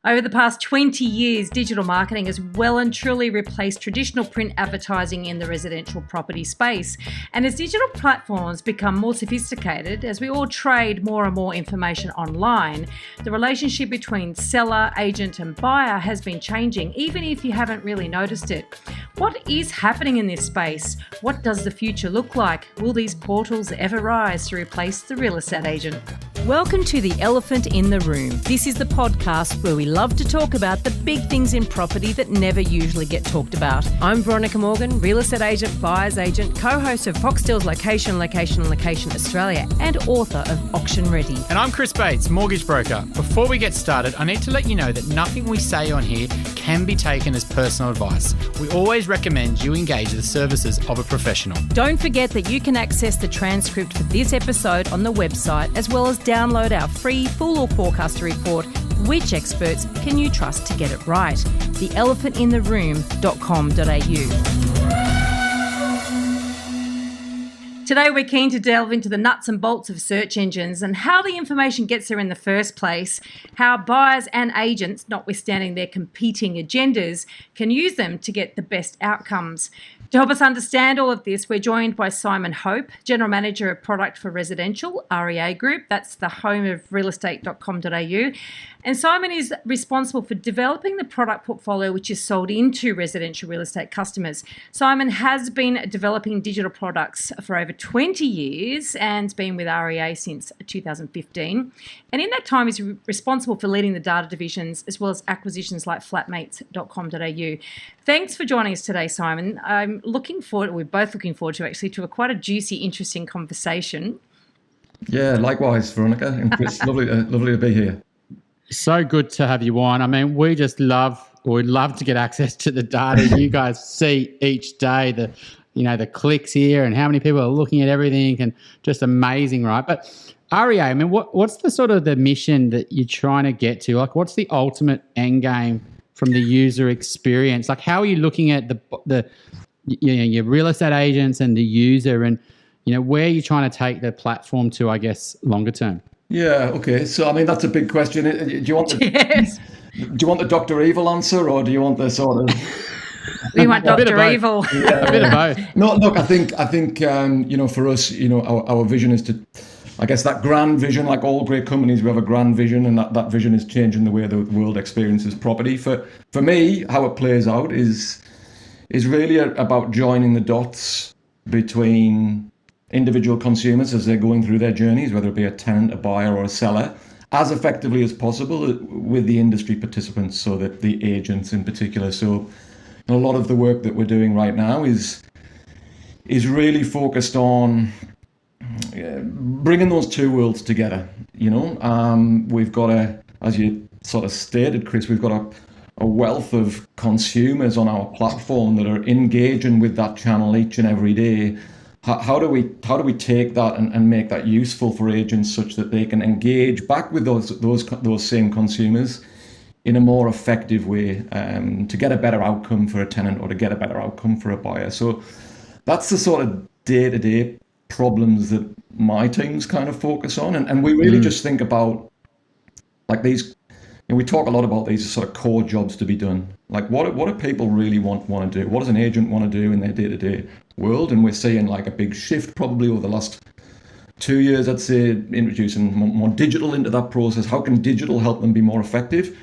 Over the past 20 years, digital marketing has well and truly replaced traditional print advertising in the residential property space. And as digital platforms become more sophisticated, as we all trade more and more information online, the relationship between seller, agent and buyer has been changing, even if you haven't really noticed it. What is happening in this space? What does the future look like? Will these portals ever rise to replace the real estate agent? Welcome to The Elephant in the Room. This is the podcast where we love to talk about the big things in property that never usually get talked about. I'm Veronica Morgan, real estate agent, buyer's agent, co-host of Foxtel's Location Australia and author of Auction Ready. And I'm Chris Bates, mortgage broker. Before we get started, I need to let you know that nothing we say on here can be taken as personal advice. We always recommend you engage the services of a professional. Don't forget that you can access the transcript for this episode on the website, as well as download our free Fool or Forecaster report, Which Experts Can You Trust to Get It Right? theelephantintheroom.com.au. Today we're keen to delve into the nuts and bolts of search engines and how the information gets there in the first place, how buyers and agents, notwithstanding their competing agendas, can use them to get the best outcomes. To help us understand all of this, we're joined by Simon Hope, General Manager of Product for Residential, REA Group. That's the home of realestate.com.au. And Simon is responsible for developing the product portfolio which is sold into residential real estate customers. Simon has been developing digital products for over 20 years and been with REA since 2015. And in that time, he's responsible for leading the data divisions as well as acquisitions like flatmates.com.au. Thanks for joining us today, Simon. We're both looking forward to quite a juicy, interesting conversation. Yeah, likewise, Veronica and Chris. lovely to be here. So good to have you on. I mean, we'd love to get access to the data you guys see each day, the clicks here and how many people are looking at everything, and just amazing, right? But REA, I mean, what's the sort of the mission that you're trying to get to? Like, what's the ultimate end game from the user experience? Like, how are you looking at your real estate agents and the user, and where are you trying to take the platform to, I guess, longer term? Yeah. Okay. So, I mean, that's a big question. Do you want the Dr. Evil answer, or do you want the sort of? We want Dr. Evil. Yeah, a bit of both. No, look, I think for us, our vision is to, I guess, that grand vision. Like all great companies, we have a grand vision, and that vision is changing the way the world experiences property. For me, how it plays out is really about joining the dots between individual consumers as they're going through their journeys, whether it be a tenant, a buyer or a seller, as effectively as possible with the industry participants, so that the agents in particular. So a lot of the work that we're doing right now is really focused on bringing those two worlds together. We've got as you sort of stated, Chris, we've got a wealth of consumers on our platform that are engaging with that channel each and every day. How do we take that and make that useful for agents such that they can engage back with those same consumers in a more effective way to get a better outcome for a tenant or to get a better outcome for a buyer? So that's the sort of day-to-day problems that my teams kind of focus on, and we really just think about like these. We talk a lot about these sort of core jobs to be done. Like what do people really want to do? What does an agent want to do in their day-to-day world? And we're seeing like a big shift probably over the last 2 years, I'd say, introducing more digital into that process. How can digital help them be more effective?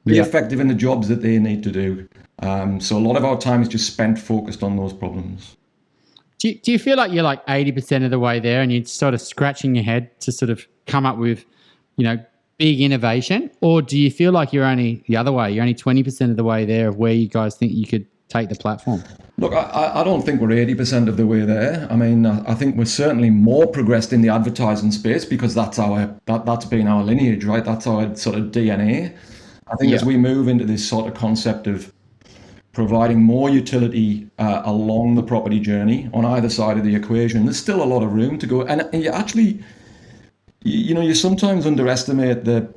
Be effective in the jobs that they need to do. So a lot of our time is just spent focused on those problems. Do you feel like you're like 80% of the way there and you're sort of scratching your head to sort of come up with, big innovation? Or do you feel like you're only the other way? You're only 20% of the way there of where you guys think you could take the platform? Look, I don't think we're 80% of the way there. I mean, I think we're certainly more progressed in the advertising space because that's been our lineage, right? That's our sort of DNA. I think as we move into this sort of concept of providing more utility along the property journey on either side of the equation, there's still a lot of room to go. And you actually, you sometimes underestimate the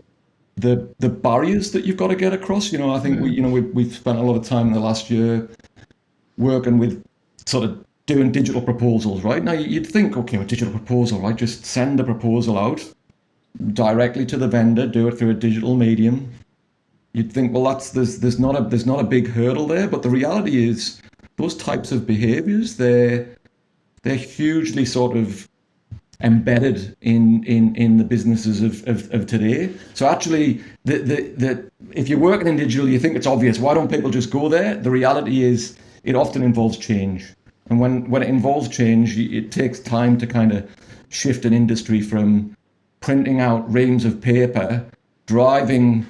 barriers that you've got to get across. I think we've spent a lot of time in the last year working with sort of doing digital proposals, right? Now you'd think, okay, a digital proposal, right? Just send a proposal out directly to the vendor, do it through a digital medium, you'd think, well, there's not a big hurdle there, but the reality is those types of behaviours, they're hugely sort of embedded in the businesses of today. So actually, if you're working in digital, you think it's obvious. Why don't people just go there? The reality is it often involves change. And when it involves change, it takes time to kind of shift an industry from printing out reams of paper, driving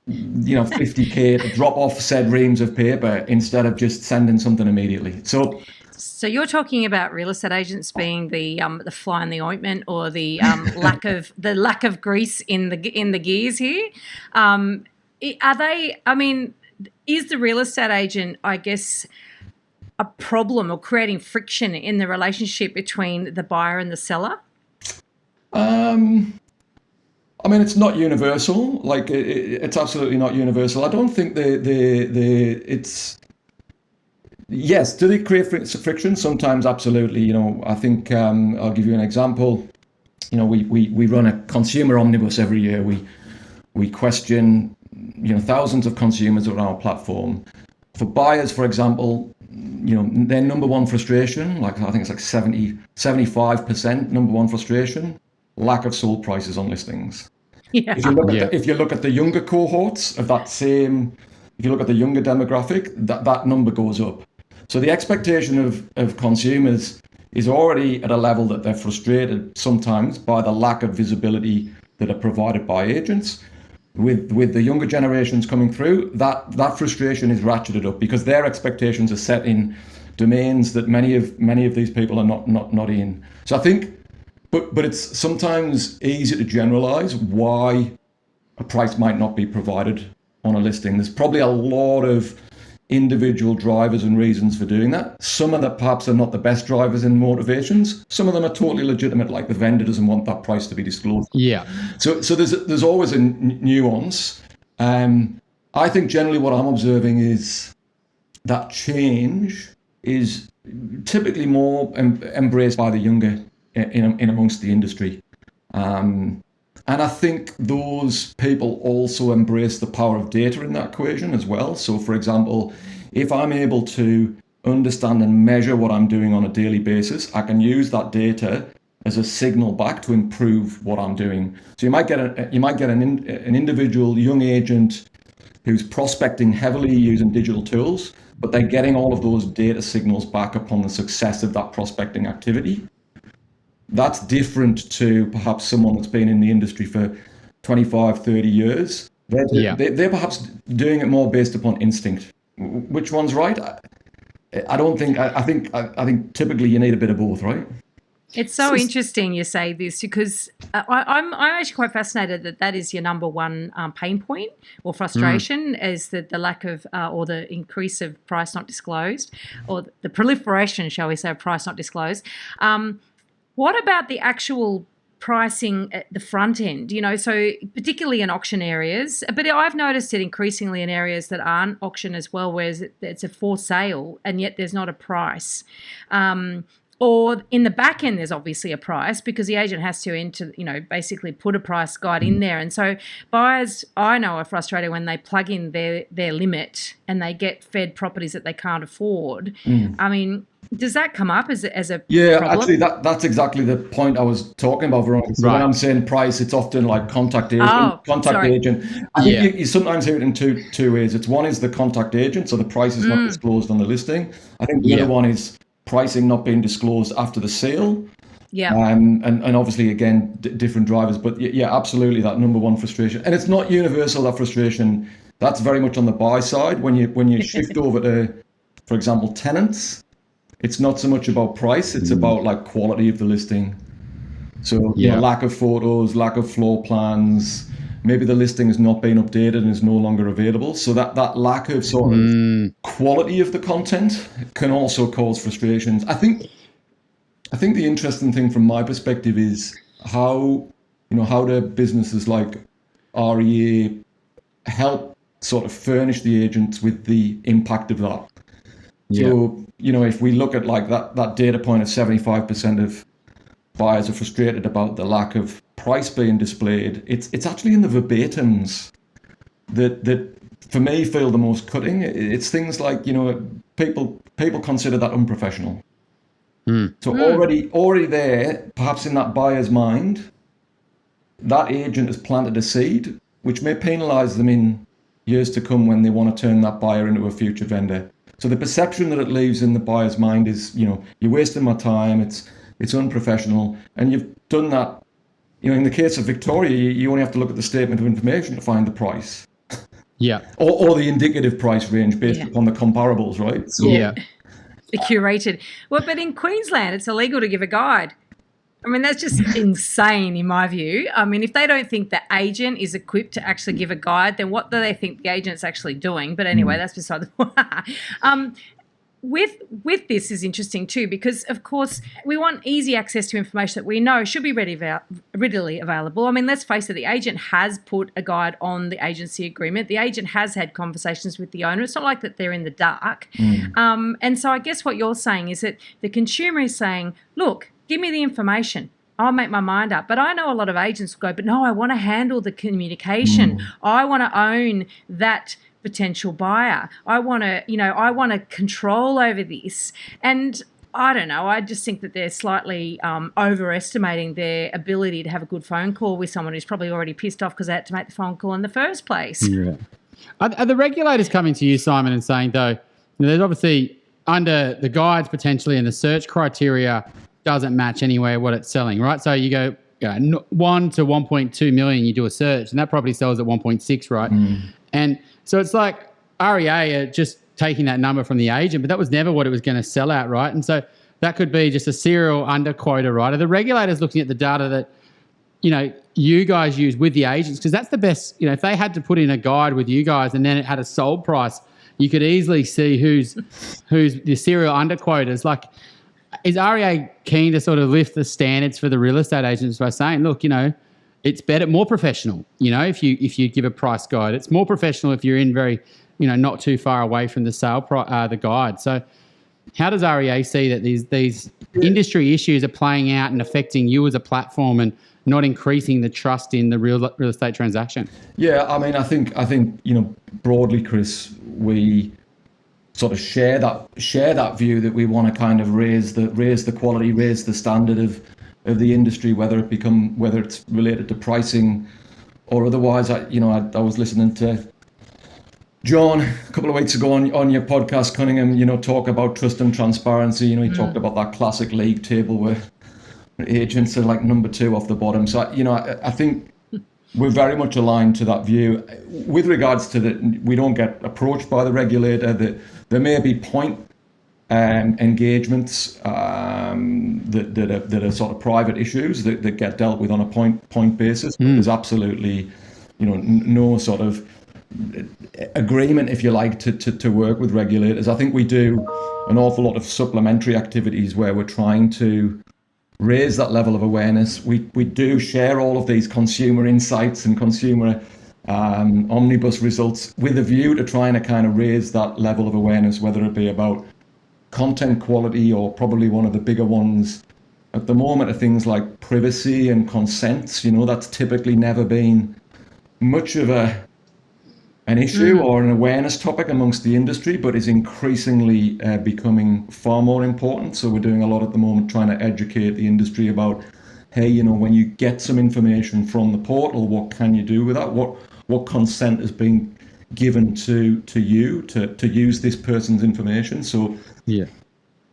50K to drop off said reams of paper instead of just sending something immediately. So you're talking about real estate agents being the fly in the ointment, or the lack of grease in the gears here. Are they? I mean, is the real estate agent, I guess, a problem or creating friction in the relationship between the buyer and the seller? I mean, it's not universal. Like, it's absolutely not universal. I don't think it's. Yes, do they create friction? Sometimes, absolutely. I think I'll give you an example. We run a consumer omnibus every year. We question thousands of consumers on our platform. For buyers, for example, their number one frustration, like I think it's like 75% number one frustration, lack of sold prices on listings. Yeah. If you look at the younger cohorts of that same, if you look at the younger demographic, that number goes up. So the expectation of consumers is already at a level that they're frustrated sometimes by the lack of visibility that are provided by agents. With the younger generations coming through, that frustration is ratcheted up because their expectations are set in domains that many of these people are not in. So I think, but it's sometimes easy to generalize why a price might not be provided on a listing. There's probably a lot of individual drivers and reasons for doing that. Some of that perhaps are not the best drivers and motivations. Some of them are totally legitimate, like the vendor doesn't want that price to be disclosed. Yeah. So there's always a nuance. I think generally what I'm observing is that change is typically more embraced by the younger in amongst the industry. And I think those people also embrace the power of data in that equation as well. So, for example, if I'm able to understand and measure what I'm doing on a daily basis, I can use that data as a signal back to improve what I'm doing. So you might get an individual young agent who's prospecting heavily using digital tools, but they're getting all of those data signals back upon the success of that prospecting activity. That's different to perhaps someone that's been in the industry for 25, 30 years. They're perhaps doing it more based upon instinct. Which one's right? I don't think. I think typically you need a bit of both, right? It's so interesting you say this, because I'm actually quite fascinated that is your number one pain point or frustration, is that the lack of or the increase of price not disclosed, or the proliferation, shall we say, of price not disclosed. What about the actual pricing at the front end? So particularly in auction areas, but I've noticed it increasingly in areas that aren't auction as well, where it's a for sale and yet there's not a price. Or in the back end, there's obviously a price because the agent has to enter, basically put a price guide in there. And so buyers, I know, are frustrated when they plug in their limit and they get fed properties that they can't afford. I mean, does that come up as a problem? Actually, that's exactly the point I was talking about, Veronica. So when I'm saying price, it's often like contact agent. I think you sometimes hear it in two ways. It's one is the contact agent, so the price is not disclosed on the listing. I think the other one is pricing not being disclosed after the sale. Yeah. And obviously, again, different drivers. But absolutely, that number one frustration. And it's not universal, that frustration. That's very much on the buy side. When you shift over to, for example, tenants, it's not so much about price, it's about like quality of the listing. So lack of photos, lack of floor plans, maybe the listing has not been updated and is no longer available. So that lack of sort of quality of the content can also cause frustrations. I think the interesting thing from my perspective is how do businesses like REA help sort of furnish the agents with the impact of that. So, if we look at like that data point of 75% of buyers are frustrated about the lack of price being displayed, it's actually in the verbatims that for me feel the most cutting. It's things like, people consider that unprofessional. So already there, perhaps in that buyer's mind, that agent has planted a seed which may penalise them in years to come when they want to turn that buyer into a future vendor. So the perception that it leaves in the buyer's mind is, you're wasting my time, it's unprofessional, and you've done that. In the case of Victoria, you only have to look at the statement of information to find the price. Yeah. Or the indicative price range based upon the comparables, right? So, yeah. The curated. Well, but in Queensland, it's illegal to give a guide. I mean, that's just insane in my view. I mean, if they don't think the agent is equipped to actually give a guide, then what do they think the agent's actually doing? But anyway, that's beside the point. With this is interesting too, because of course we want easy access to information that we know should be readily available. I mean, let's face it, the agent has put a guide on the agency agreement. The agent has had conversations with the owner. It's not like that they're in the dark. And so I guess what you're saying is that the consumer is saying, look, give me the information. I'll make my mind up. But I know a lot of agents go, but no, I want to handle the communication. I want to own that potential buyer. I want to control over this. And I don't know, I just think that they're slightly overestimating their ability to have a good phone call with someone who's probably already pissed off because they had to make the phone call in the first place. Yeah. Are the regulators coming to you, Simon, and saying, though, there's obviously under the guides potentially and the search criteria doesn't match anywhere what it's selling, right? So you go 1 to 1.2 million, you do a search, and that property sells at 1.6, right? And so it's like REA are just taking that number from the agent, but that was never what it was going to sell at, right? And so that could be just a serial underquota, right? Are the regulators looking at the data that, you guys use with the agents? Because that's the best, if they had to put in a guide with you guys and then it had a sold price, you could easily see who's the serial underquotas. Like, is REA keen to sort of lift the standards for the real estate agents by saying, look, it's better, more professional, if you give a price guide. It's more professional if you're in very, not too far away from the the guide. So how does REA see that these industry issues are playing out and affecting you as a platform and not increasing the trust in the real estate transaction? Yeah, I mean, I think broadly, Chris, we sort of share that view that we want to kind of raise the quality, raise the standard of the industry, whether it's related to pricing or otherwise. I was listening to John a couple of weeks ago on your podcast, Cunningham, talk about trust and transparency. He talked about that classic league table where agents are like number 2 off the bottom. So, I think we're very much aligned to that view. With regards to we don't get approached by the regulator. There may be point engagements that are sort of private issues that get dealt with on a point basis. But there's absolutely, no sort of agreement, if you like, to work with regulators. I think we do an awful lot of supplementary activities where we're trying to raise that level of awareness. We do share all of these consumer insights and consumer omnibus results with a view to trying to kind of raise that level of awareness, whether it be about content quality or probably one of the bigger ones at the moment are things like privacy and consents. That's typically never been much of an issue or an awareness topic amongst the industry, but is increasingly becoming far more important. So we're doing a lot at the moment trying to educate the industry about, hey, when you get some information from the portal, what can you do with that? What consent is being given to you to use this person's information? So yeah.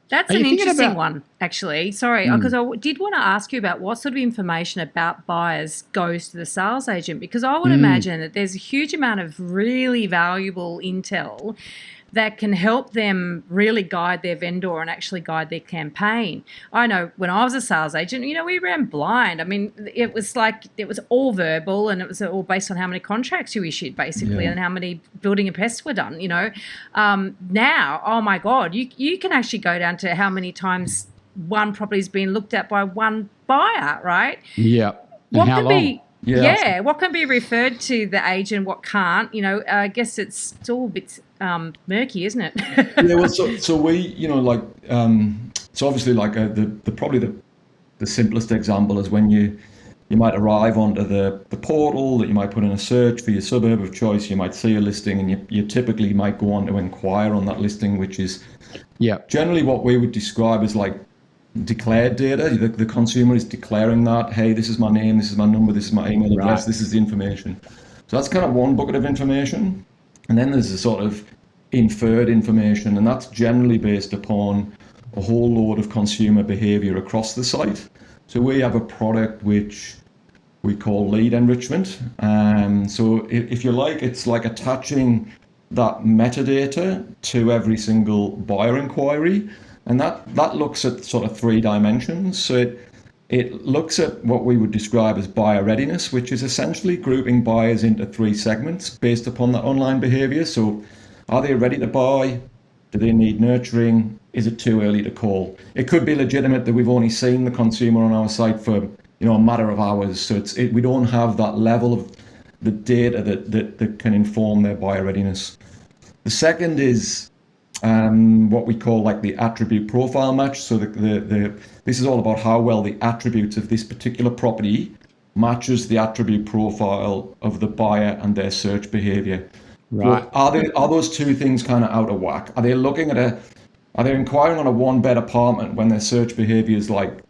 That's an interesting one, actually. Sorry, because I did want to ask you about what sort of information about buyers goes to the sales agent, because I would imagine that there's a huge amount of really valuable intel that can help them really guide their vendor and actually guide their campaign. I know when I was a sales agent, we ran blind. I mean, it was all verbal, and it was all based on how many contracts you issued, basically, and how many building and pests were done, Now, oh my God, you can actually go down to how many times one property's been looked at by one buyer, right? Yeah. What how can long? be... Yeah, what can be referred to the agent, what can't? I guess it's all a bit murky, isn't it? Yeah, well, so we, so obviously, like probably the simplest example is when you you might arrive onto the portal, that you might put in a search for your suburb of choice, you might see a listing, and you typically might go on to inquire on that listing, which is generally what we would describe as like declared data. The consumer is declaring that, hey, this is my name, this is my number, this is my email address, this is the information. So that's kind of one bucket of information. And then there's a sort of inferred information, and that's generally based upon a whole load of consumer behavior across the site. So we have a product which we call lead enrichment. So if you like, it's like attaching that metadata to every single buyer inquiry. And that looks at sort of 3 dimensions. So it looks at what we would describe as buyer readiness, which is essentially grouping buyers into 3 segments based upon that online behavior. So are they ready to buy? Do they need nurturing? Is it too early to call? It could be legitimate that we've only seen the consumer on our site for a matter of hours. So we don't have that level of the data that can inform their buyer readiness. The second is what we call like the attribute profile match. So this is all about how well the attributes of this particular property matches the attribute profile of the buyer and their search behavior. Right. But are those 2 things kind of out of whack? Are they looking at are they inquiring on a 1-bed apartment when their search behavior is like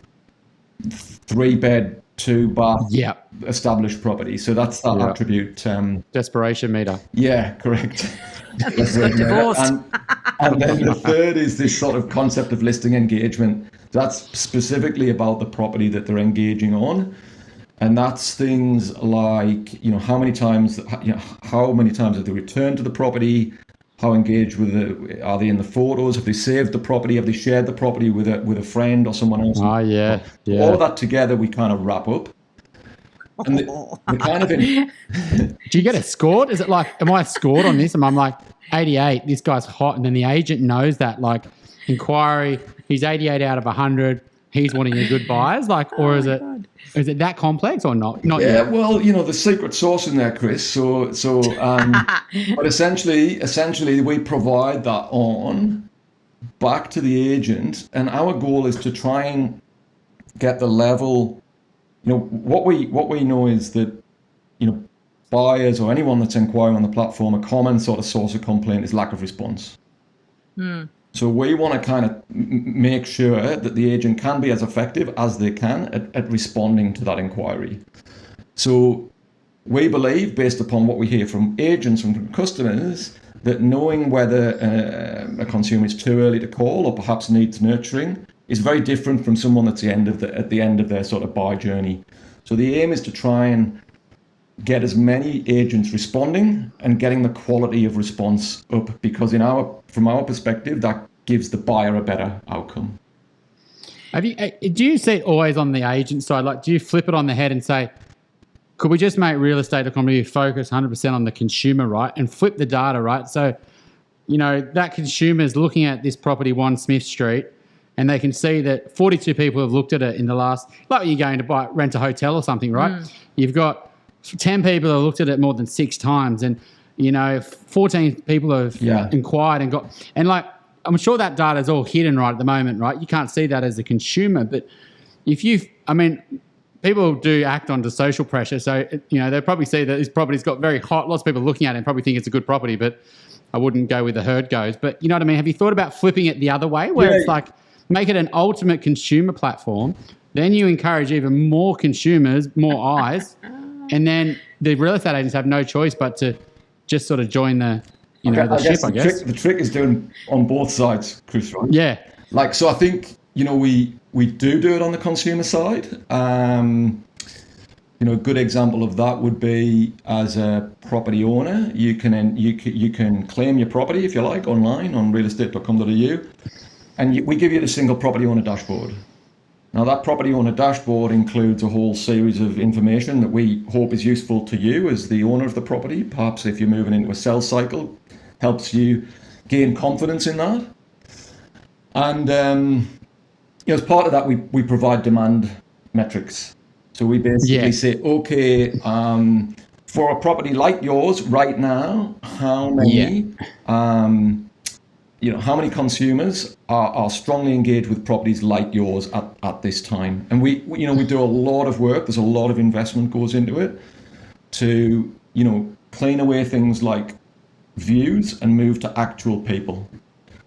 3-bed, 2-bath established property? So that's that attribute. Desperation meter. Yeah, correct. Just got divorced. And then the third is this sort of concept of listing engagement. That's specifically about the property that they're engaging on. And that's things like, how many times have they returned to the property? How engaged are they in the photos? Have they saved the property? Have they shared the property with a friend or someone else? Oh, yeah. All of that together, we kind of wrap up. And the kind of Do you get it scored? Is it like, am I scored on this? And I'm like 88, this guy's hot. And then the agent knows that, like, inquiry, he's 88 out of 100. He's wanting a good buyers, like, or is it that complex or not? Not yet. Well, the secret sauce in there, Chris. So, but essentially, we provide that on back to the agent, and our goal is to try and get the level. What we know is that, buyers or anyone that's inquiring on the platform, a common sort of source of complaint is lack of response. So we want to kind of make sure that the agent can be as effective as they can at responding to that inquiry. So we believe, based upon what we hear from agents and from customers, that knowing whether a consumer is too early to call or perhaps needs nurturing is very different from someone that's at the end of their sort of buy journey. So the aim is to try and get as many agents responding and getting the quality of response up, because from our perspective, that gives the buyer a better outcome. Do you see it always on the agent side? Like, do you flip it on the head and say, could we just make real estate economy focus 100% on the consumer, right? And flip the data, right? So, that consumer is looking at this property, 1 Smith Street, and they can see that 42 people have looked at it in the last, like when you're going to rent a hotel or something, right? You've got 10 people have looked at it more than 6 times, and 14 people have inquired and like, I'm sure that data is all hidden right at the moment, right? You can't see that as a consumer, but people do act under social pressure, so they probably see that this property's got very hot. Lots of people looking at it and probably think it's a good property, but I wouldn't go with the herd goes. But you know what I mean? Have you thought about flipping it the other way, where it's like make it an ultimate consumer platform? Then you encourage even more consumers, more eyes. And then the real estate agents have no choice but to just sort of join the ship, I guess. The trick is doing on both sides, Chris, right? Yeah. Like, so I think, we do it on the consumer side. A good example of that would be, as a property owner, you can claim your property, if you like, online on realestate.com.au, and we give you the single property owner dashboard. Now, that property owner dashboard includes a whole series of information that we hope is useful to you as the owner of the property. Perhaps if you're moving into a sales cycle, helps you gain confidence in that. And as part of that, we provide demand metrics. So we basically say, okay, for a property like yours right now, how many how many consumers are strongly engaged with properties like yours at this time. And we do a lot of work. There's a lot of investment goes into it to, clean away things like views and move to actual people.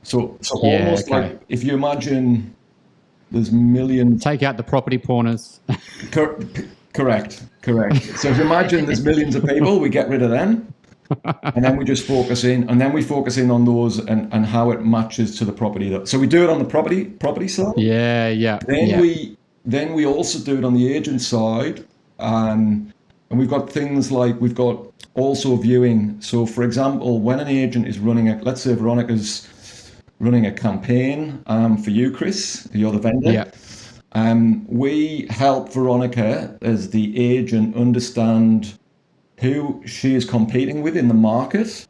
So almost like if you imagine there's millions. Take out the property porners. Correct. So if you imagine there's millions of people, we get rid of them. And then we just focus in on those and how it matches to the property. So we do it on the property side. Yeah. Then we also do it on the agent side. And we've got things like we've got also viewing. So for example, when an agent is running let's say Veronica's running a campaign for you, Chris, you're the vendor. Yeah. We help Veronica as the agent understand who she is competing with in the market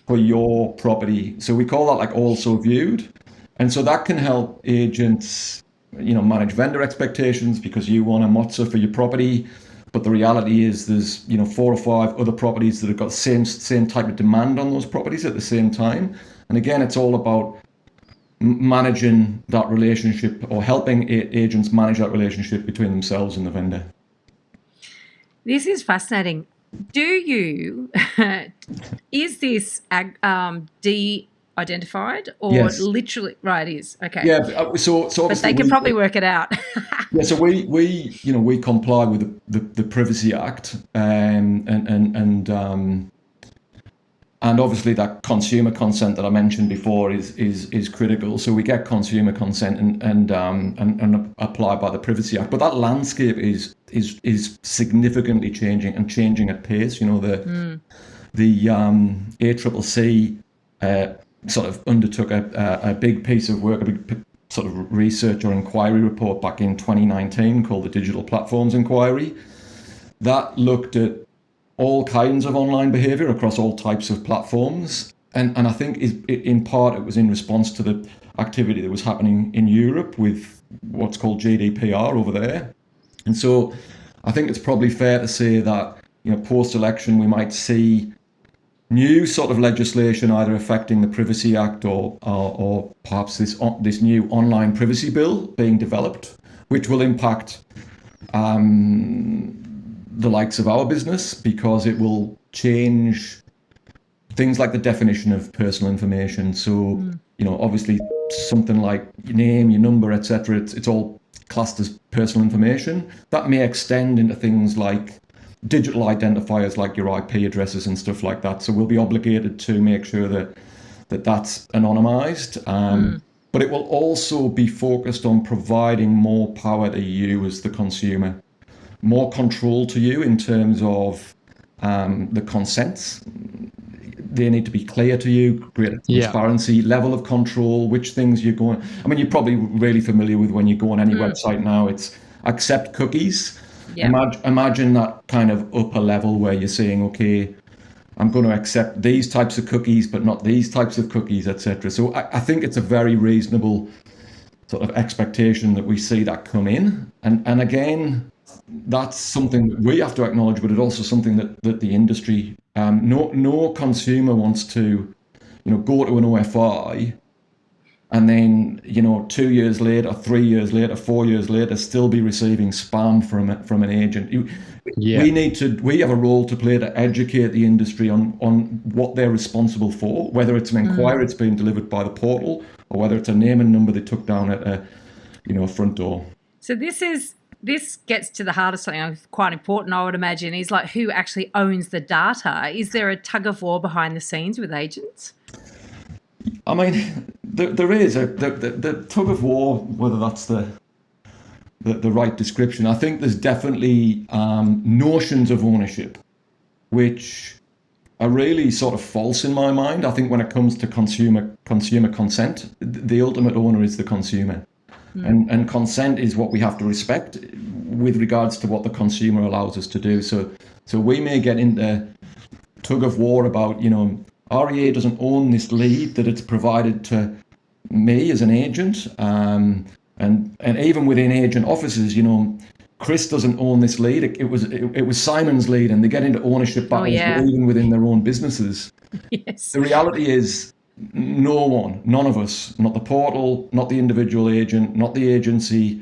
for your property. So we call that like also viewed. And so that can help agents, manage vendor expectations because you want a mozza for your property. But the reality is there's, 4 or 5 other properties that have got the same type of demand on those properties at the same time. And again, it's all about managing that relationship or helping agents manage that relationship between themselves and the vendor. This is fascinating. Is this de-identified or Yes. literally, right, it is, okay. Yeah, so but they can probably work it out. Yeah, so we comply with the Privacy Act, and obviously that consumer consent that I mentioned before is critical. So we get consumer consent and apply by the Privacy Act. But that landscape is significantly changing and changing at pace. The ACCC sort of undertook a big piece of work, a big sort of research or inquiry report back in 2019 called the Digital Platforms Inquiry that looked at all kinds of online behaviour across all types of platforms. And I think in part it was in response to the activity that was happening in Europe with what's called GDPR over there. And so I think it's probably fair to say that, post-election we might see new sort of legislation either affecting the Privacy Act or perhaps this new online privacy bill being developed, which will impact the likes of our business because it will change things like the definition of personal information. So, obviously something like your name, your number, etc. It's all classed as personal information. That may extend into things like digital identifiers like your IP addresses and stuff like that. So we'll be obligated to make sure that's anonymized. But it will also be focused on providing more power to you as the consumer, more control to you in terms of the consents. They need to be clear to you, greater transparency, level of control, which things you're going. I mean, you're probably really familiar with when you go on any website now, it's accept cookies. Yeah. Imagine that kind of upper level where you're saying, okay, I'm going to accept these types of cookies, but not these types of cookies, etc. So I think it's a very reasonable sort of expectation that we see that come in. And again, that's something that we have to acknowledge, but it's also something that the industry, no consumer wants to, go to an OFI and then, 2 years later, 3 years later, 4 years later, still be receiving spam from an agent. We have a role to play to educate the industry on what they're responsible for, whether it's an inquiry that's being delivered by the portal or whether it's a name and number they took down at a front door. So this gets to the heart of something quite important, I would imagine, is like who actually owns the data. Is there a tug of war behind the scenes with agents? I mean, there is the tug of war, whether that's the right description. I think there's definitely notions of ownership, which are really sort of false in my mind. I think when it comes to consumer consent, the ultimate owner is the consumer. And consent is what we have to respect with regards to what the consumer allows us to do. So we may get into tug of war about, REA doesn't own this lead that it's provided to me as an agent. And even within agent offices, Chris doesn't own this lead. It was Simon's lead, and they get into ownership battles even within their own businesses. Yes. The reality is, none of us, not the portal, not the individual agent, not the agency,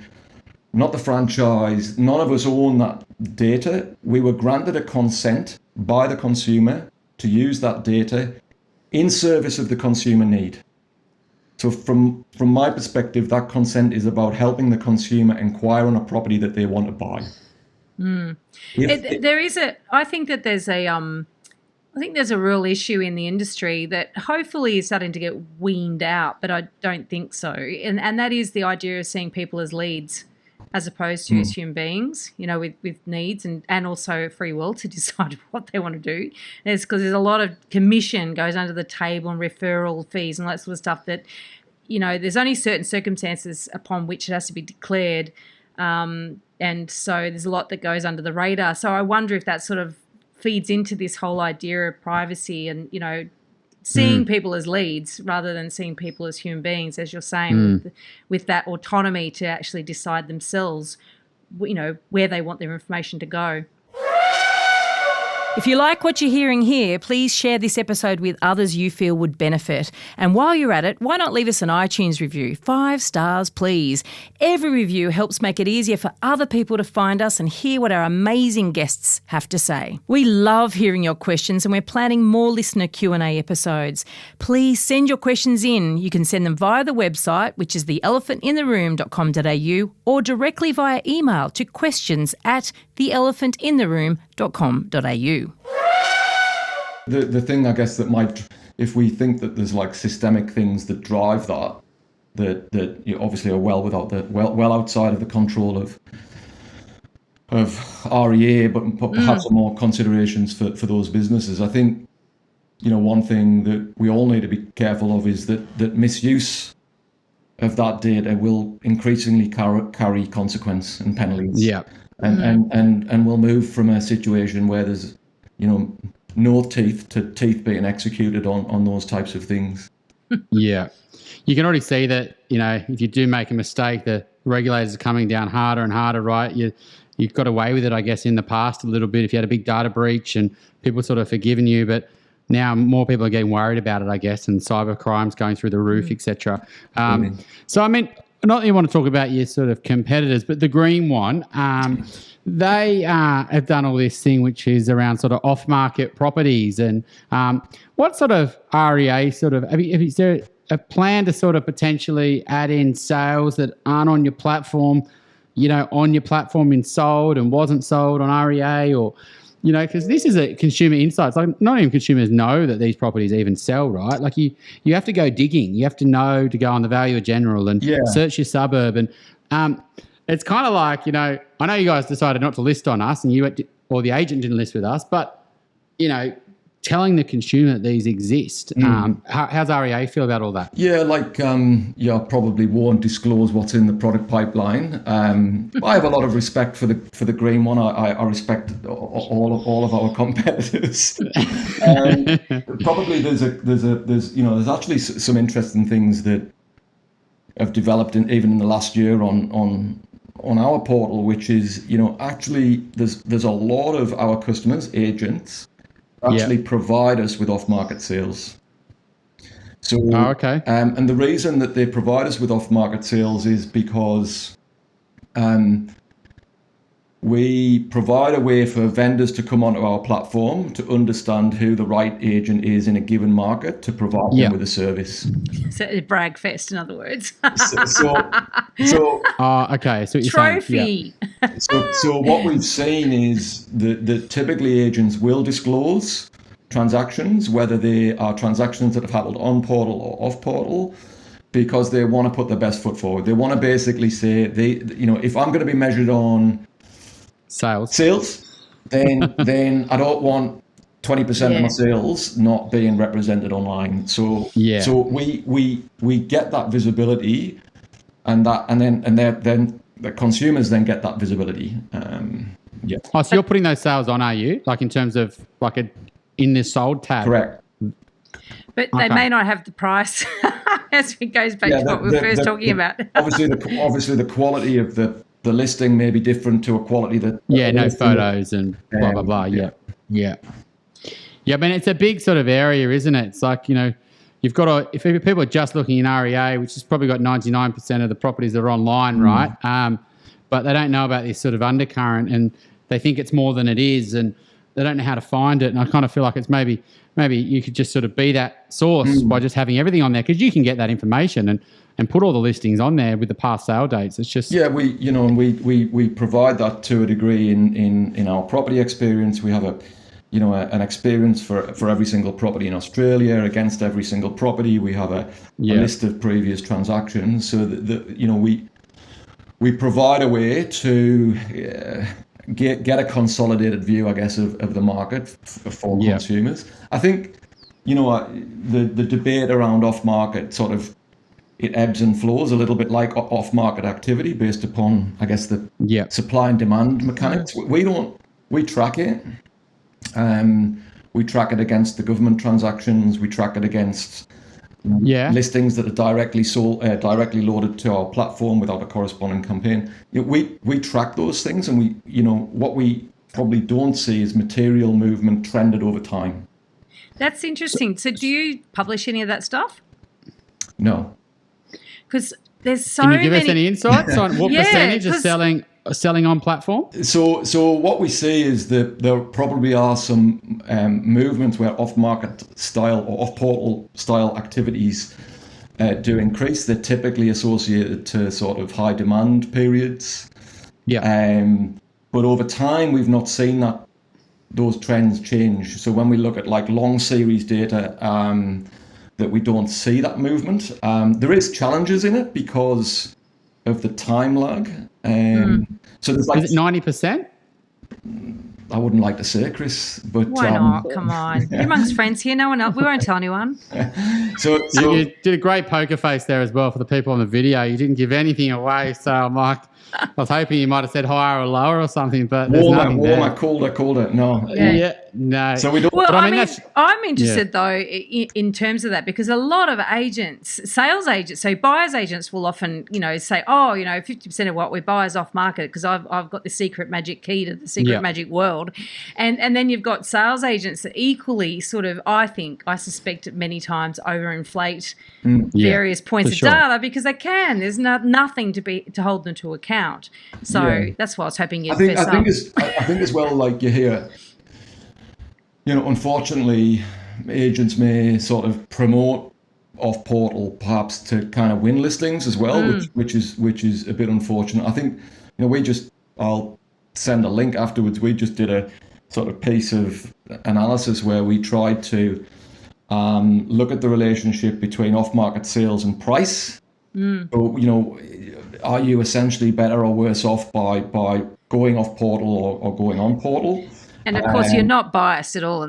not the franchise, none of us own that data. We were granted a consent by the consumer to use that data in service of the consumer need. So from my perspective, that consent is about helping the consumer inquire on a property that they want to buy. I think there's a real issue in the industry that hopefully is starting to get weaned out, but I don't think so. And that is the idea of seeing people as leads as opposed to as human beings, with needs and also free will to decide what they want to do. And it's because there's a lot of commission goes under the table and referral fees and that sort of stuff that, there's only certain circumstances upon which it has to be declared. And so there's a lot that goes under the radar. So I wonder if that sort of feeds into this whole idea of privacy and, seeing people as leads rather than seeing people as human beings, as you're saying, with that autonomy to actually decide themselves, where they want their information to go. If you like what you're hearing here, please share this episode with others you feel would benefit. And while you're at it, why not leave us an iTunes review? 5 stars, please. Every review helps make it easier for other people to find us and hear what our amazing guests have to say. We love hearing your questions and we're planning more listener Q&A episodes. Please send your questions in. You can send them via the website, which is theelephantintheroom.com.au, or directly via email to questions@theelephantintheroom.com.au. The thing, I guess, that might, if we think that there's like systemic things that drive that you obviously are well outside of the control of REA, but perhaps more considerations for those businesses. I think, one thing that we all need to be careful of is that misuse of that data will increasingly carry consequence and penalties. Yeah. And we'll move from a situation where there's, no teeth to teeth being executed on those types of things. Yeah. You can already see that, if you do make a mistake, the regulators are coming down harder and harder, right? You got away with it, I guess, in the past a little bit if you had a big data breach and people sort of forgiven you, but now more people are getting worried about it, I guess, and cybercrime's going through the roof, etc. So, I mean, not that you want to talk about your sort of competitors, but the green one, they have done all this thing which is around sort of off-market properties. And what sort of REA sort of, is there a plan to sort of potentially add in sales that aren't on your platform, on your platform and sold and wasn't sold on REA, or, because this is a consumer insights. Like, not even consumers know that these properties even sell, right? Like you have to go digging. You have to know to go on the Valuer General and search your suburb. And it's kind of like, I know you guys decided not to list on us and or the agent didn't list with us, but, telling the consumer that these exist. How's REA feel about all that? Yeah, I probably won't disclose what's in the product pipeline. I have a lot of respect for the green one. I respect all of our competitors. Probably there's actually some interesting things that have developed even in the last year on our portal, which is actually there's a lot of our customers, agents, actually provide us with off-market sales. So, okay. And the reason that they provide us with off-market sales is because we provide a way for vendors to come onto our platform to understand who the right agent is in a given market to provide them with a service. So a brag fest, in other words. Okay. So trophy. So what we've seen is that typically agents will disclose transactions, whether they are transactions that have happened on portal or off portal, because they want to put their best foot forward. They want to basically say, if I'm going to be measured on sales, then I don't want 20% of my sales not being represented online. So we get that visibility, and then the consumers then get that visibility. So you're putting those sales on, are you? Like in terms of in this sold tab? Correct. But they may not have the price. As it goes back to what we were first talking about. obviously the quality of the listing may be different to a quality that... no photos and blah, blah, blah. Yeah. I mean, it's a big sort of area, isn't it? It's like, you've got to, if people are just looking in REA, which has probably got 99% of the properties that are online, right? But they don't know about this sort of undercurrent, and they think it's more than it is, and they don't know how to find it. And I kind of feel like it's maybe you could just sort of be that source by just having everything on there, because you can get that information and put all the listings on there with the past sale dates. It's just we provide that to a degree in our property experience. We have an experience for every single property in Australia against every single property. We have a list of previous transactions, so that we provide a way to get a consolidated view, I guess, of the market for consumers. I think the debate around off-market sort of, it ebbs and flows a little bit like off-market activity based upon, I guess, the supply and demand mechanics. We track it. We track it against the government transactions. We track it against listings that are directly loaded to our platform without a corresponding campaign. We track those things, and what we probably don't see is material movement trended over time. That's interesting. So do you publish any of that stuff? No. Because there's so many... Can you give many... us any insights on what percentage is selling on platform? So what we see is that there probably are some movements where off-market style or off-portal style activities do increase. They're typically associated to sort of high demand periods. But over time, we've not seen those trends change. So when we look at like long series data, that we don't see that movement. There is challenges in it because of the time lag. So there's like, is it 90%? I wouldn't like to say, Chris, but why not? Come on, you're amongst friends here. No one else. We won't tell anyone. So you did a great poker face there as well for the people on the video. You didn't give anything away, so I'm like, I was hoping you might have said higher or lower or something, but there's nothing there. Warmer, colder. No. No. So we don't. Well, I mean I'm interested though in terms of that, because a lot of agents, sales agents, so buyers agents will often, say, 50% of what we buy is off market because I've got the secret magic key to the secret magic world, and then you've got sales agents that equally sort of, I suspect many times overinflate various points of data because they can. There's nothing to hold them to account. So that's why I was hoping you'd fess up. I think as well, like you hear, unfortunately, agents may sort of promote off portal perhaps to kind of win listings as well, which is a bit unfortunate. I think I'll send a link afterwards. We just did a sort of piece of analysis where we tried to look at the relationship between off-market sales and price. So, are you essentially better or worse off by going off portal or going on portal? And of course, you're not biased at all.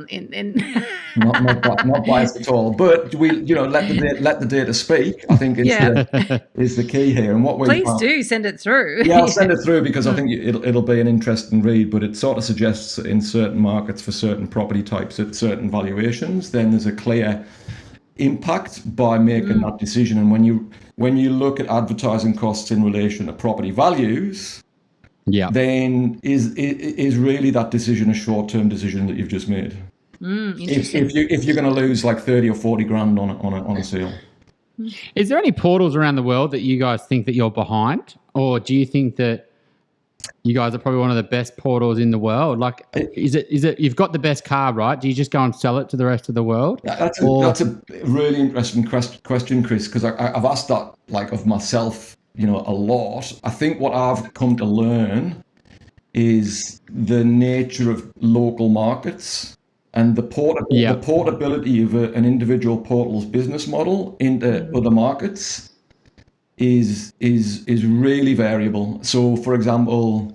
Not biased at all. But we, let the data speak. I think is the key here. And what we please do send it through. Yeah, I'll send it through because I think it'll be an interesting read. But it sort of suggests in certain markets for certain property types at certain valuations, then there's a clear impact by making that decision. And when you look at advertising costs in relation to property values, then is really that decision a short-term decision that you've just made? If you're going to lose like 30 or 40 grand on a sale. Is there any portals around the world that you guys think that you're behind, or do you think that you guys are probably one of the best portals in the world? Like, is it you've got the best car, right? Do you just go and sell it to the rest of the world? That's a really interesting question, Chris, because I've asked that of myself, a lot. I think what I've come to learn is the nature of local markets and the portability of an individual portal's business model into other markets is really variable. So, for example,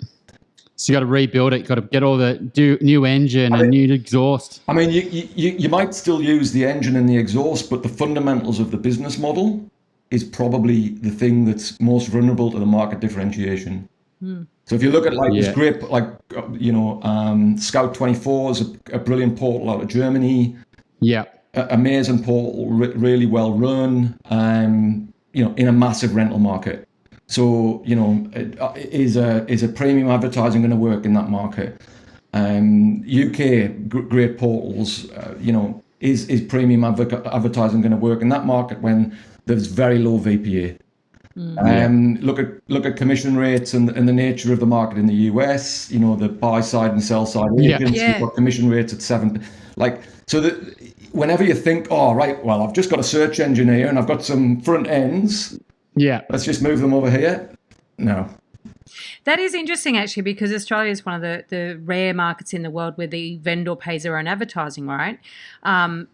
you got to rebuild it. You got to get all the new engine and new exhaust. I mean, you might still use the engine and the exhaust, but the fundamentals of the business model is probably the thing that's most vulnerable to the market differentiation. So if you look at this great, Scout 24 is a brilliant portal out of Germany. Amazing portal, really well run. In a massive rental market. So, is a premium advertising going to work in that market? UK great portals, is premium advertising going to work in that market when there's very low VPA? Look at commission rates and the nature of the market in the US. You know, the buy side and sell side agents. You've got commission rates at 7%. Like, so that whenever you think, oh right, well, I've just got a search engine here and I've got some front ends. Yeah, let's just move them over here. No. That is interesting, actually, because Australia is one of the rare markets in the world where the vendor pays their own advertising, right? I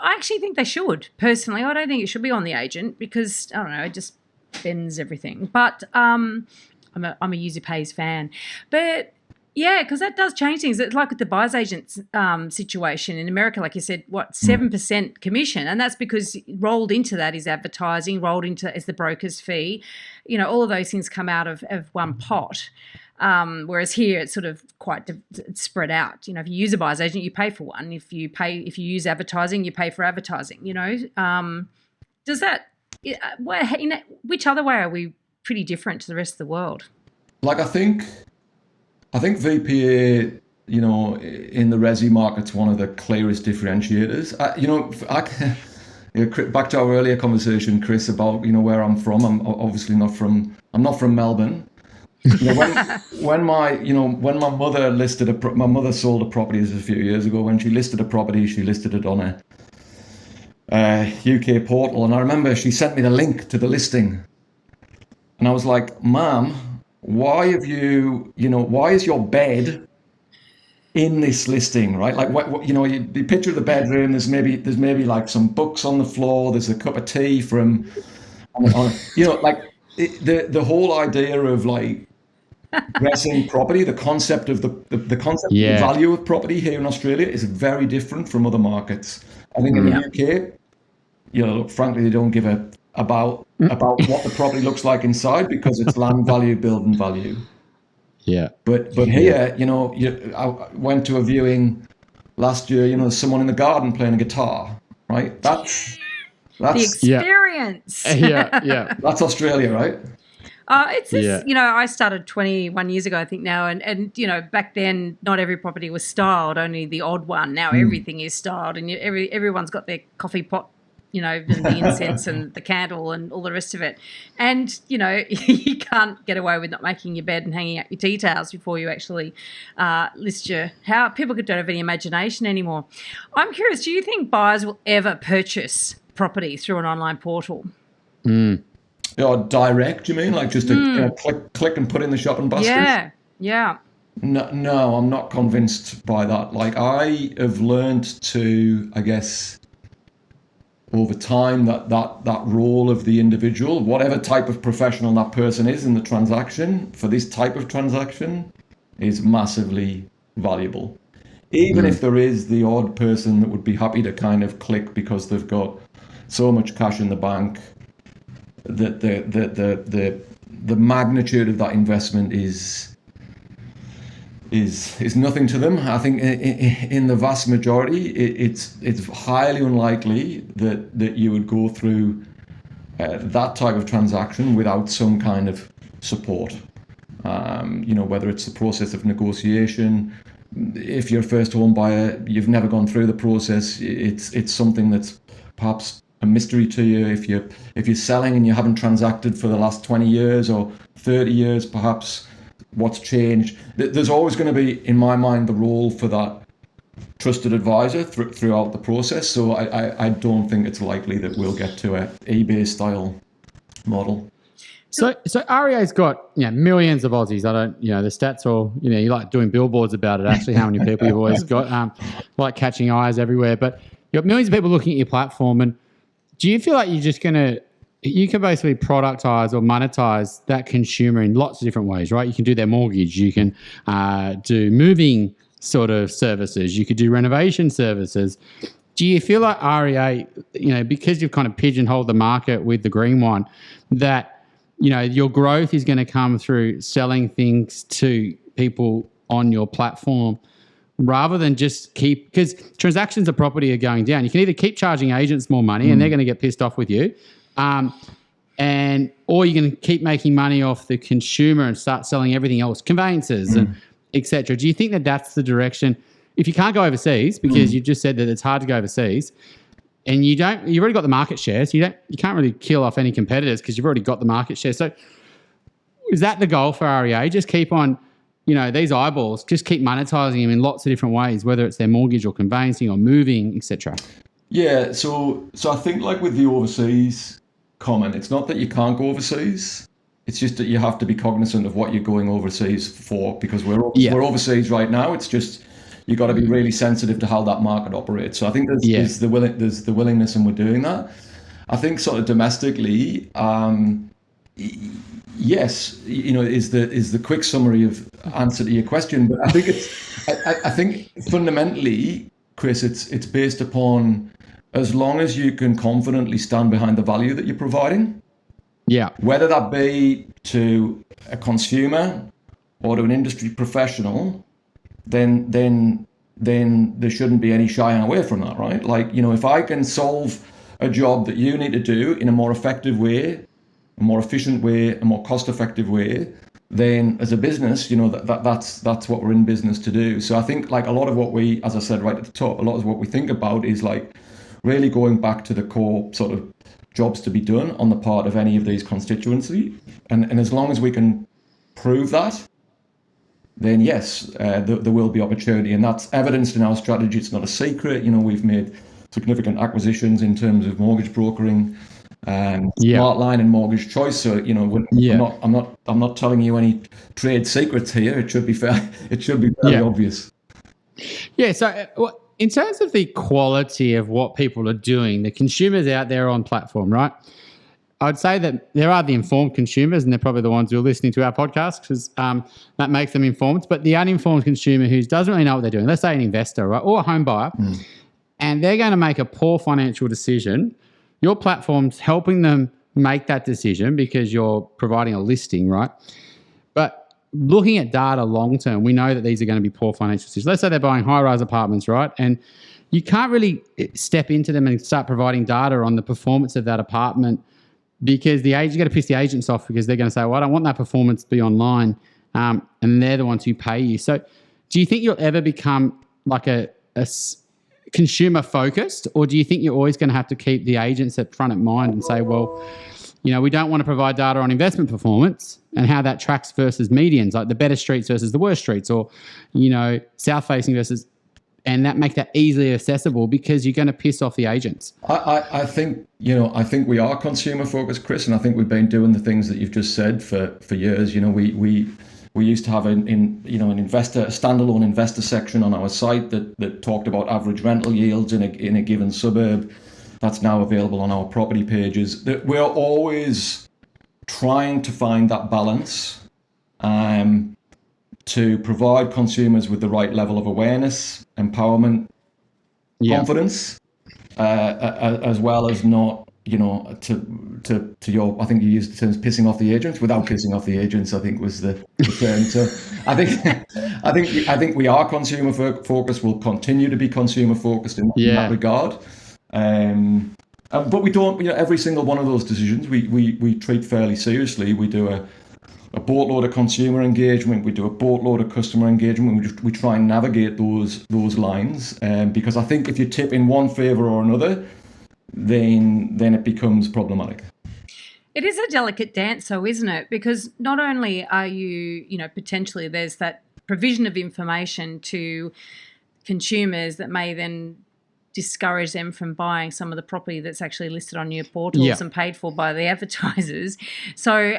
actually think they should. Personally, I don't think it should be on the agent because, I don't know, it just bends everything. But I'm a user pays fan. But yeah, because that does change things. It's like with the buyer's agent situation in America, like you said, 7% commission, and that's because rolled into that is advertising, rolled into is the broker's fee. You know, all of those things come out of one pot. Whereas here it's sort of quite it's spread out. You know, if you use a buyer's agent, you pay for one. If you use advertising, you pay for advertising. You know, does that? Which other way are we pretty different to the rest of the world? Like I think VPA, you know, in the resi market's one of the clearest differentiators. Back to our earlier conversation, Chris, about, you know, where I'm from. I'm obviously not from Melbourne. You know, when my mother my mother sold a property a few years ago. When she listed a property, she listed it on a UK portal, and I remember she sent me the link to the listing, and I was like, "Ma'am, why is your bed in this listing, right? Like, what you know, the picture of the bedroom, there's maybe like some books on the floor, there's a cup of tea from, you know, like the whole idea of like dressing property, the concept of the concept of the value of property here in Australia is very different from other markets. I think in the UK, you know, frankly, they don't give about what the property looks like inside because it's land value, building value. Yeah. But here, you know, I went to a viewing last year, you know, someone in the garden playing a guitar, right? That's the experience. Yeah. That's Australia, right? It's just, you know, I started 21 years ago, I think now, and you know, back then not every property was styled, only the odd one. Now everything is styled, and everyone's got their coffee pot, you know, and the incense and the candle and all the rest of it. And, you know, you can't get away with not making your bed and hanging out your tea towels before you actually list how people don't have any imagination anymore. I'm curious, do you think buyers will ever purchase property through an online portal? Direct, you mean? Like just a click and put in the shopping basket? Yeah. No, I'm not convinced by that. Like, I have learned to, I guess, over time that role of the individual, whatever type of professional that person is in the transaction, for this type of transaction, is massively valuable. Even if there is the odd person that would be happy to kind of click because they've got so much cash in the bank, that the magnitude of that investment is nothing to them. I think in the vast majority, it's highly unlikely that you would go through that type of transaction without some kind of support. You know, whether it's the process of negotiation. If you're a first home buyer, you've never gone through the process. It's something that's perhaps a mystery to you. If you're selling and you haven't transacted for the last 20 years or 30 years, perhaps. What's changed? There's always going to be, in my mind, the role for that trusted advisor throughout the process. So I don't think it's likely that we'll get to a eBay style model. So REA's got millions of Aussies. The stats are, you like doing billboards about it. Actually, how many people you've always got, like catching eyes everywhere. But you've got millions of people looking at your platform. And do you feel like you can basically productize or monetize that consumer in lots of different ways, right? You can do their mortgage, you can do moving sort of services, you could do renovation services. Do you feel like REA, because you've kind of pigeonholed the market with the green one, that, your growth is going to come through selling things to people on your platform rather than just because transactions of property are going down. You can either keep charging agents more money and they're going to get pissed off with you, or you can keep making money off the consumer and start selling everything else, conveyances and etc. Do you think that that's the direction? if you can't go overseas, because you just said that it's hard to go overseas, and you've already got the market share, so you can't really kill off any competitors because you've already got the market share. So is that the goal for REA? Just keep on, these eyeballs, just keep monetizing them in lots of different ways, whether it's their mortgage or conveyancing or moving, etc. Yeah, so I think like with the overseas comment, it's not that you can't go overseas. It's just that you have to be cognizant of what you're going overseas for, because we're overseas right now. It's just you got to be really sensitive to how that market operates. So I think there's the willingness, and we're doing that. I think sort of domestically, yes, is the quick summary of answer to your question. But I think I think fundamentally, Chris, it's based upon, as long as you can confidently stand behind the value that you're providing. Yeah. Whether that be to a consumer or to an industry professional, then there shouldn't be any shying away from that, right? Like, if I can solve a job that you need to do in a more effective way, a more efficient way, a more cost-effective way, then as a business, that's what we're in business to do. So I think like a lot of what we, as I said right at the top, a lot of what we think about is like really going back to the core sort of jobs to be done on the part of any of these constituency. And as long as we can prove that, then yes, there will be opportunity. And that's evidenced in our strategy. It's not a secret. We've made significant acquisitions in terms of mortgage brokering, Smartline and Mortgage Choice. So, I'm not telling you any trade secrets here. It should be fairly obvious. Yeah. So in terms of the quality of what people are doing, the consumers out there on platform, right? I'd say that there are the informed consumers, and they're probably the ones who are listening to our podcast, because that makes them informed. But the uninformed consumer who doesn't really know what they're doing, let's say an investor, right, or a home buyer, and they're going to make a poor financial decision, your platform's helping them make that decision because you're providing a listing, right? But looking at data long term, we know that these are going to be poor financial decisions. Let's say they're buying high-rise apartments, right? And you can't really step into them and start providing data on the performance of that apartment, because you got to piss the agents off, because they're going to say, well, I don't want that performance to be online, and they're the ones who pay you. So do you think you'll ever become like a consumer focused, or do you think you're always going to have to keep the agents at front of mind and say, well, we don't want to provide data on investment performance and how that tracks versus medians, like the better streets versus the worst streets, or, south facing versus, and that make that easily accessible, because you're going to piss off the agents? I think we are consumer focused, Chris, and I think we've been doing the things that you've just said for years. We used to have a standalone investor section on our site that talked about average rental yields in a given suburb. That's now available on our property pages. We're always trying to find that balance to provide consumers with the right level of awareness, empowerment, confidence, as well as not, to your, I think you used the terms pissing off the agents, without pissing off the agents, I think was the term. So I think we are consumer focused. We'll continue to be consumer focused in that regard. But we don't, every single one of those decisions we treat fairly seriously. We do a boatload of consumer engagement. We do a boatload of customer engagement. We try and navigate those lines, because I think if you tip in one favor or another, then it becomes problematic. It is a delicate dance, though, isn't it? Because not only are you, potentially there's that provision of information to consumers that may then discourage them from buying some of the property that's actually listed on your portals and paid for by the advertisers. So,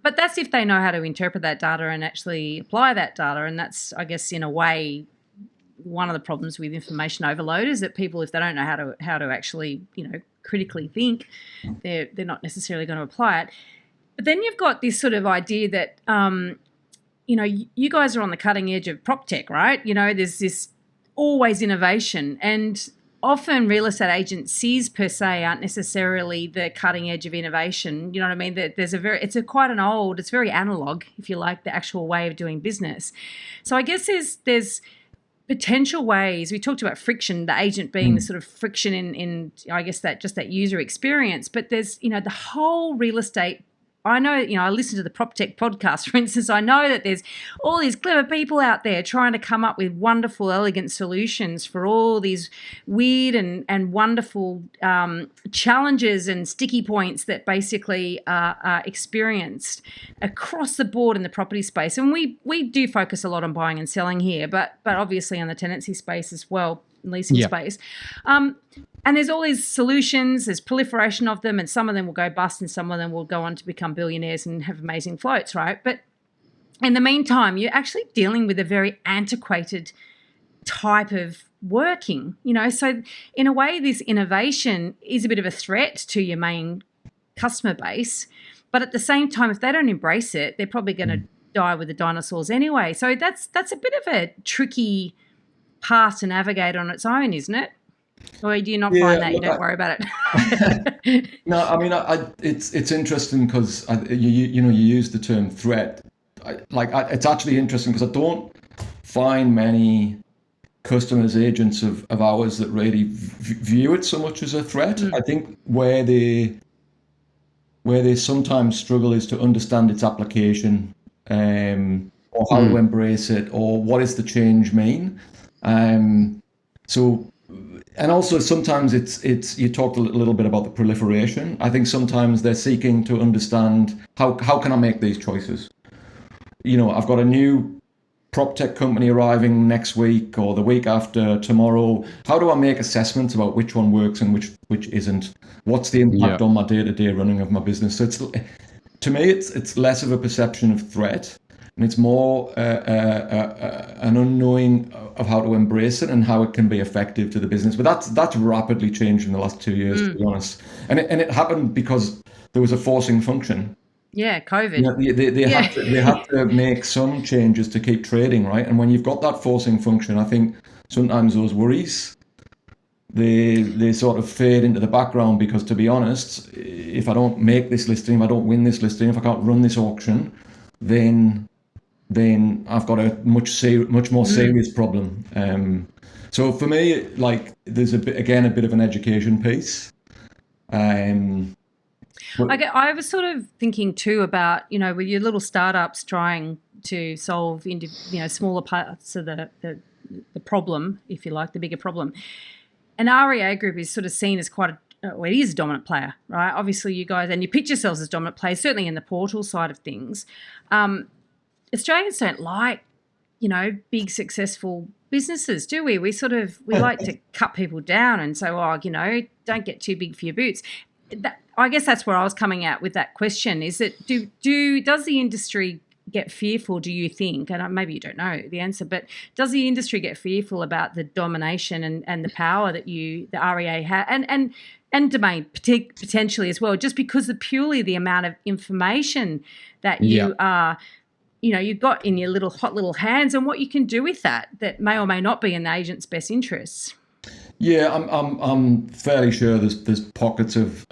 but that's if they know how to interpret that data and actually apply that data. And that's, I guess, in a way, one of the problems with information overload is that people, if they don't know how to actually, critically think, they're not necessarily going to apply it. But then you've got this sort of idea that, you guys are on the cutting edge of prop tech, right? There's this always innovation, and often real estate agencies per se aren't necessarily the cutting edge of innovation. You know what I mean? It's very analog, if you like, the actual way of doing business. So I guess there's potential ways. We talked about friction, the agent being the sort of friction in I guess that user experience. But there's, the whole real estate I know, I listen to the PropTech podcast, for instance. I know that there's all these clever people out there trying to come up with wonderful, elegant solutions for all these weird and wonderful challenges and sticky points that basically are experienced across the board in the property space. And we do focus a lot on buying and selling here, but obviously on the tenancy space as well, leasing space. And there's all these solutions, there's proliferation of them, and some of them will go bust and some of them will go on to become billionaires and have amazing floats, right? But in the meantime, you're actually dealing with a very antiquated type of working, So in a way, this innovation is a bit of a threat to your main customer base. But at the same time, if they don't embrace it, they're probably going to die with the dinosaurs anyway. So that's a bit of a tricky path to navigate on its own, isn't it? Or do you not find that? You don't worry about it? No, I mean, it's interesting because you use the term threat. It's actually interesting because I don't find many customers, agents of ours that really view it so much as a threat. I think where they sometimes struggle is to understand its application, or how to embrace it, or what does the change mean. And also sometimes it's you talked a little bit about the proliferation. I think sometimes they're seeking to understand how can I make these choices. I've got a new prop tech company arriving next week or the week after tomorrow. How do I make assessments about which one works and which isn't? What's the impact on my day-to-day running of my business? So to me it's less of a perception of threat. And it's more an unknowing of how to embrace it and how it can be effective to the business. But that's rapidly changed in the last 2 years, to be honest. And it happened because there was a forcing function. Yeah, COVID. They had to make some changes to keep trading, right? And when you've got that forcing function, I think sometimes those worries, they sort of fade into the background because, to be honest, if I don't make this listing, if I don't win this listing, if I can't run this auction, then I've got a much more serious problem. So for me, there's a bit of an education piece. I was sort of thinking too about, with your little startups trying to solve smaller parts of the problem, if you like, the bigger problem. And REA Group is sort of seen as it is a dominant player, right? Obviously you guys, and you pitch yourselves as dominant players, certainly in the portal side of things. Australians don't like, big successful businesses, do we? We like to cut people down and say, don't get too big for your boots. I guess that's where I was coming at with that question. Is that does the industry get fearful, do you think? And maybe you don't know the answer, but does the industry get fearful about the domination and the power that the REA has and domain potentially as well, just because of purely the amount of information that you are, you've got in your hot little hands and what you can do with that may or may not be in the agent's best interests? Yeah, I'm fairly sure there's pockets of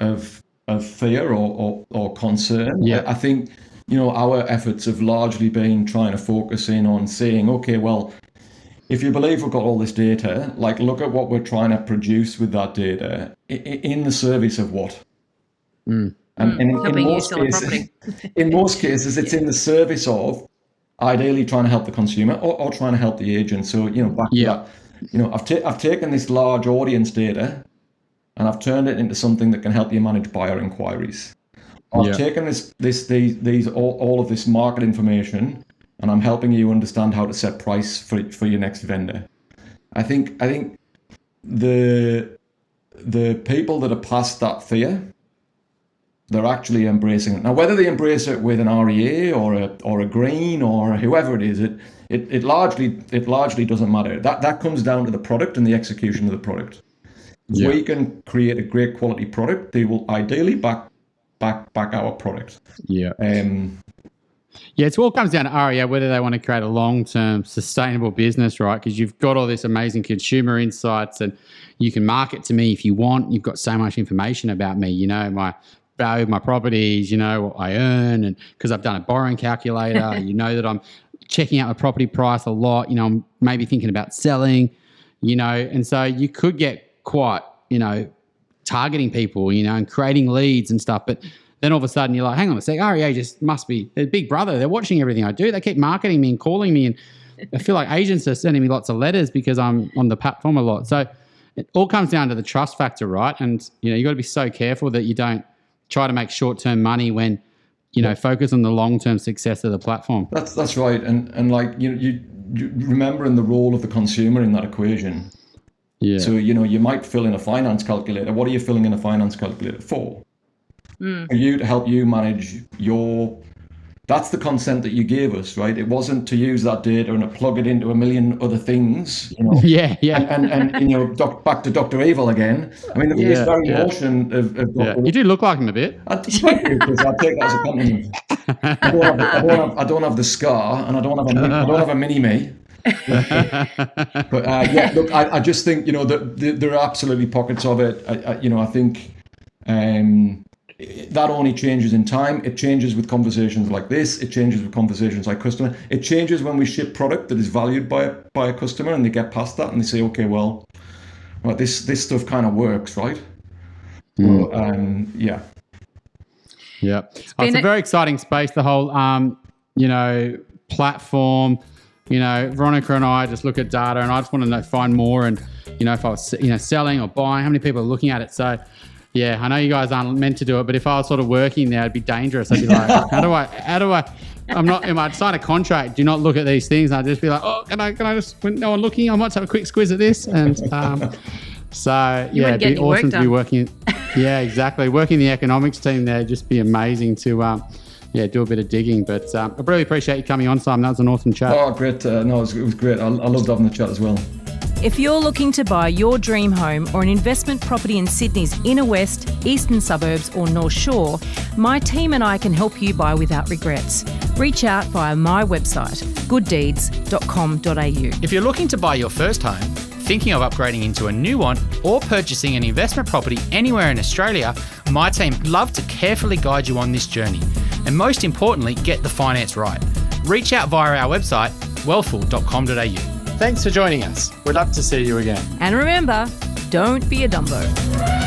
fear or concern. Yeah. I think, our efforts have largely been trying to focus in on saying, okay, well, if you believe we've got all this data, look at what we're trying to produce with that data in the service of what? And in most cases, it's in the service of ideally trying to help the consumer or trying to help the agent. So, back to that, I've taken this large audience data and I've turned it into something that can help you manage buyer inquiries. I've taken all of this market information and I'm helping you understand how to set price for your next vendor. I think the people that are past that fear, they're actually embracing it. Now, whether they embrace it with an REA or a green or whoever it is, it largely doesn't matter. That comes down to the product and the execution of the product. If we can create a great quality product, they will ideally back our product. It all comes down to REA, whether they want to create a long-term sustainable business, right? Because you've got all this amazing consumer insights and you can market to me if you want. You've got so much information about me, my value of my properties, what I earn, and because I've done a borrowing calculator, that I'm checking out my property price a lot, I'm maybe thinking about selling, and so you could get quite, targeting people, and creating leads and stuff. But then all of a sudden you're like, hang on a sec, REA just must be a big brother. They're watching everything I do. They keep marketing me and calling me, and I feel like agents are sending me lots of letters because I'm on the platform a lot. So it all comes down to the trust factor, right? And, you got to be so careful that you don't try to make short-term money when, focus on the long-term success of the platform. That's right. And like, you remembering the role of the consumer in that equation. Yeah. So, you might fill in a finance calculator. What are you filling in a finance calculator for? For you to help you manage that's the consent that you gave us, right? It wasn't to use that data and to plug it into a million other things, Yeah. And back to Dr. Evil again. I mean, this very notion of You do look like him a bit. Thank you, Chris. I'll take that as a compliment. I don't have the scar, and I don't have a mini-me. But look, I just think that there are absolutely pockets of it. I think that only changes in time. It changes with conversations like this. It changes with conversations like customer. It changes when we ship product that is valued by a customer, and they get past that and they say, okay, well, this stuff kind of works, right? So, yeah. It's a very exciting space. The whole platform. Veronica and I just look at data, and I just want to find more. And if I was selling or buying, how many people are looking at it? So. Yeah, I know you guys aren't meant to do it, but if I was sort of working there, it'd be dangerous. I'd be like, how do I, I'd sign a contract, do not look at these things. And I'd just be like, oh, can I just, when no one looking, I might have a quick squiz at this. And so, it'd be awesome to be working. Yeah, exactly. Working the economics team there, just be amazing to, do a bit of digging. But I really appreciate you coming on, Simon. That was an awesome chat. Oh, great. It was great. I loved having the chat as well. If you're looking to buy your dream home or an investment property in Sydney's inner west, eastern suburbs or North Shore, my team and I can help you buy without regrets. Reach out via my website, gooddeeds.com.au. If you're looking to buy your first home, thinking of upgrading into a new one, or purchasing an investment property anywhere in Australia, my team love to carefully guide you on this journey. And most importantly, get the finance right. Reach out via our website, wealthful.com.au. Thanks for joining us. We'd love to see you again. And remember, don't be a Dumbo.